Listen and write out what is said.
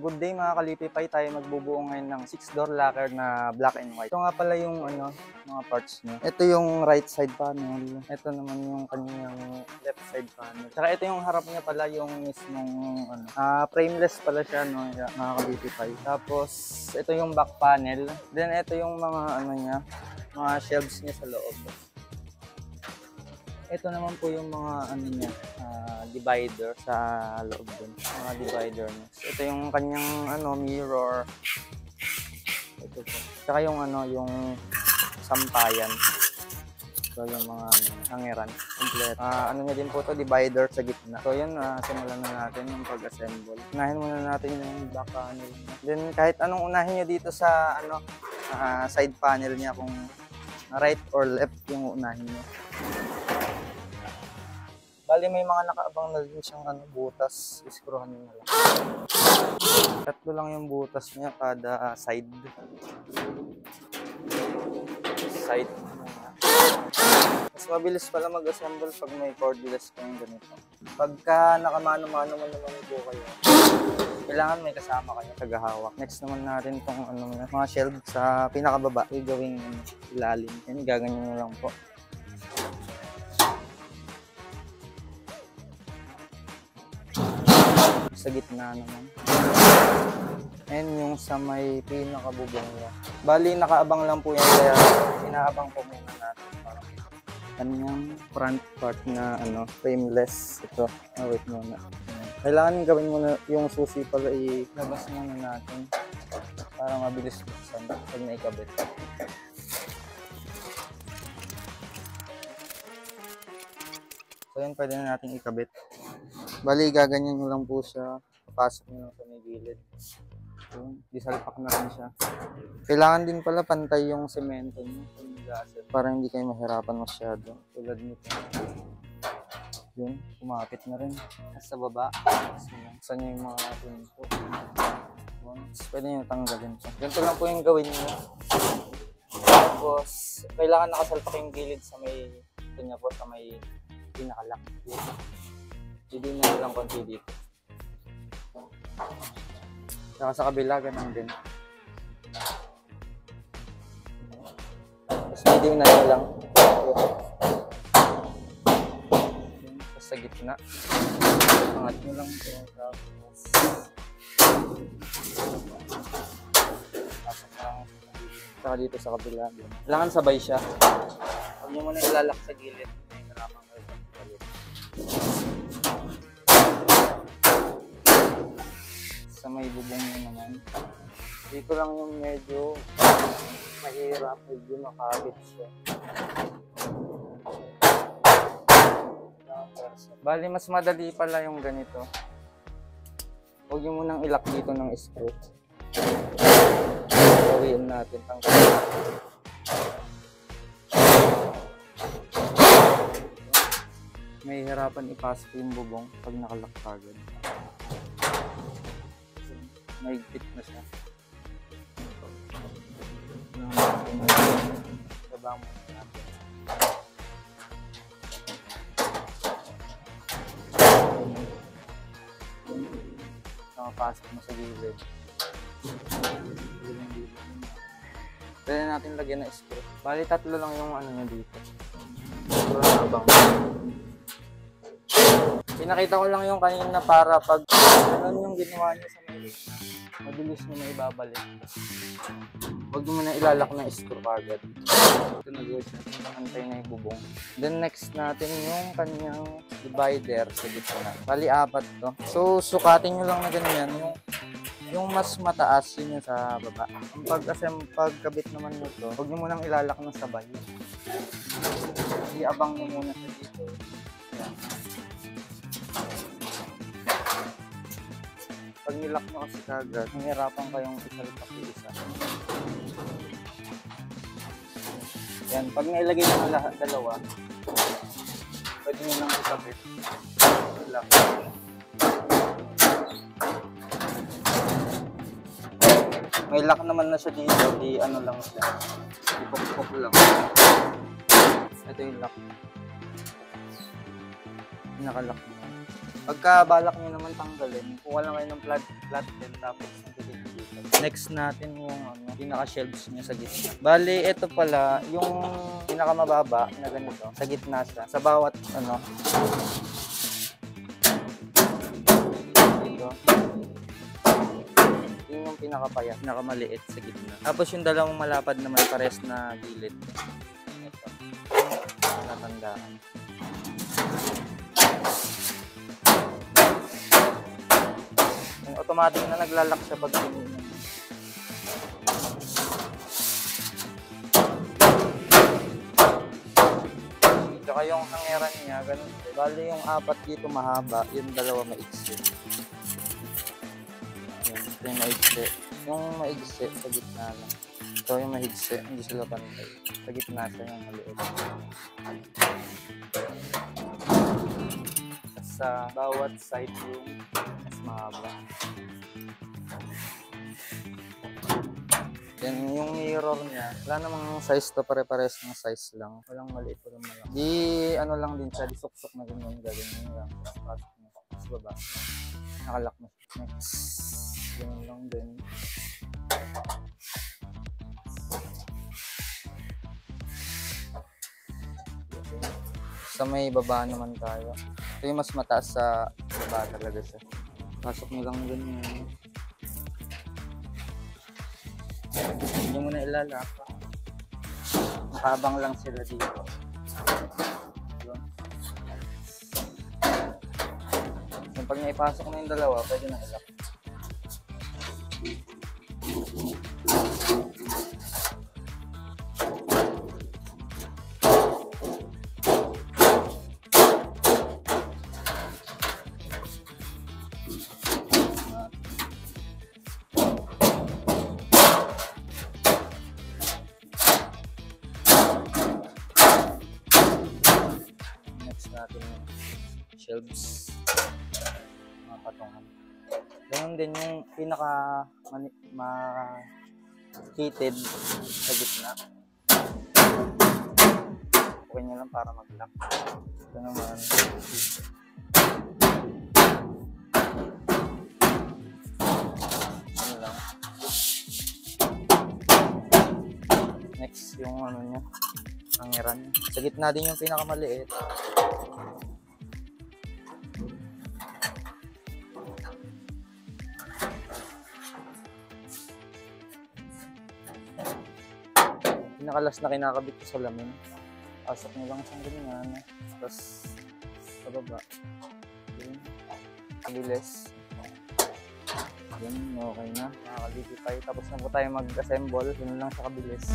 Good day mga kalipipay, tayo magbubuo ngayon ng 6-door locker na black and white. Ito nga pala yung mga parts niya. Ito yung right side panel. Ito naman yung kanyang left side panel. Tsaka ito yung harap niya pala, yung mismong frameless pala siya, no, mga kalipipay. Tapos ito yung back panel. Then ito yung mga mga shelves niya sa loob. Ito naman po yung mga divider sa loob dun. Mga divider niya. So, ito yung kanyang mirror. Ito po. Tsaka yung yung sampayan. So yung mga hangeran. Complete. Niya din po to, divider sa gitna. So yun, simulan na natin yung pag-assemble. Unahin muna natin yung back panel niya. Then kahit anong unahin niya dito sa side panel niya, kung right or left yung unahin niya. Bali may mga nakaabang na din siyang butas, iskruhan nyo na lang. Tatlo lang yung butas niya kada side. Mas mabilis pala mag-assemble pag may cordless kayong ganito. Pagka nakamano-mano mo naman po kayo, kailangan may kasama kayo tagahawak. Next naman natin itong mga shelf sa pinakababa, gawing ilalim. Yan, gaganyan nyo lang po. Sa gitna naman. And yung sa may pinakabubong niya. Bali, nakaabang lang po yan, kaya inaabang po muna natin. Kanyang front part na frameless. Ito. Wait muna. Kailangan gawin muna yung susi pala, ilabas muna natin para mabilis buksan pag naikabit. So yun, pwede na natin ikabit. Bali, gaganyan nyo lang po siya. Papasok nyo lang sa may gilid. So, disalpak na rin siya. Kailangan din pala pantay yung semento nyo para hindi kayo mahirapan masyado. Tulad nito. Yun, kumapit na rin. Sa baba. Saan nyo yung mga pinto. Pwede nyo tanggalin siya. Ganito lang po yung gawin nyo. Tapos, kailangan nakasalpak yung gilid sa may po, sa may pinakalak. Hindi na lang konti dito. Saka sa kabila, ganun din. Tapos hindi na lang. Tapos sa gitna. Angat nyo lang ito. Tapos pasok lang. Saka dito sa kabila. Kailangan sabay siya. Huwag nyo muna ilalak sa gilid. Sa may bubong nyo naman. Dito lang yung medyo mahirap, medyo makabit siya. Bali, mas madali pala yung ganito. Huwag nyo munang ilak dito ng screw. Gawin natin. Tanggalin natin. May hirapan ipasok yung bubong pag nakalak agad. Mahigpit na siya. Sabang mo natin. Nakapasok mo sa gilid. Pwede natin lagyan na screw. Bali, tatlo lang yung niya dito. Screw na abang. Pinakita ko lang yung kanina para pag yung ginawa niya sa may mabilis nyo na ibabalik. Huwag mo na ilalak na screw agad. Ito na good. Antay na yung bubong. Then next natin yung kanyang divider sa gitna. Bali, 4 to. So sukatin nyo lang na ganyan. Yung mas mataas, yun yung sa baba. Ang pagkabit naman nyo to, huwag nyo munang ilalak na sabay. Iabang nyo muna sa dito. Yan. Pag nilak mo kasi kagad, mahirapan kayong isalpak yung isa. Yan, pag nailagay na ang lahat, dalawa, pwede nyo lang isabit. Lock. May lock naman na siya dito, di lang siya. Ipok-pok lang. Ito yung lock. Nakalock na. Pagka balak nyo naman tanggalin, kuha lang kayo ng flat din tapos dito. Next natin yung pinaka-shelves niya sa gitna. Bali, ito pala, yung pinakamababa na ganito, sa gitna siya. Sa bawat ito. Yun yung pinakapayat, pinakamaliit sa gitna. Tapos yung dalawang malapad naman pares na gilid. Ito. Natandaan. Yung automatic na naglalak siya pag pinili. Tsaka yung hangeran niya, ganun. Bali yung 4 dito mahaba, yung 2 maigsi. Ito yung maigsi. Yung maigsi, sa gitna lang. Ito yung mahigsi, hindi sila pantay. Sa gitna siya yung maliit. Sa bawat side yung mas mahaba. Yan yung mirror niya. Wala namang size to, pare-pares ng size lang. Walang maliit, walang malaki. Di ano lang din siya, di suksok na ganyan, ganyan lang. Pasok niya. Sa baba. Nakalak na siya. Next. Ganyan lang din. Sa may baba naman tayo. Ito yung mas mataas sa baba talaga siya. Pasok nyo lang ganyan. Hindi mo na ilalaka. Makabang lang sila dito. Yung pag naipasok na yung dalawa, pwede na ilak. Natin yung shelves, mga patungan. Ganun din yung pinaka ma-heated sa gitna. Okay nyo lang para mag-lock. Ito naman. Ano lang. Next yung ano niya, hangeran. Sa gitna din yung pinakamaliit. Pinakalas na kinakabit ko sa lamin. Pasok nyo lang sa ganyan. Tapos sa baba. Yun. Kabilis. Yun, okay na. Nakakabit tayo. Tapos na po tayo mag-assemble. Yun lang sa kabilis.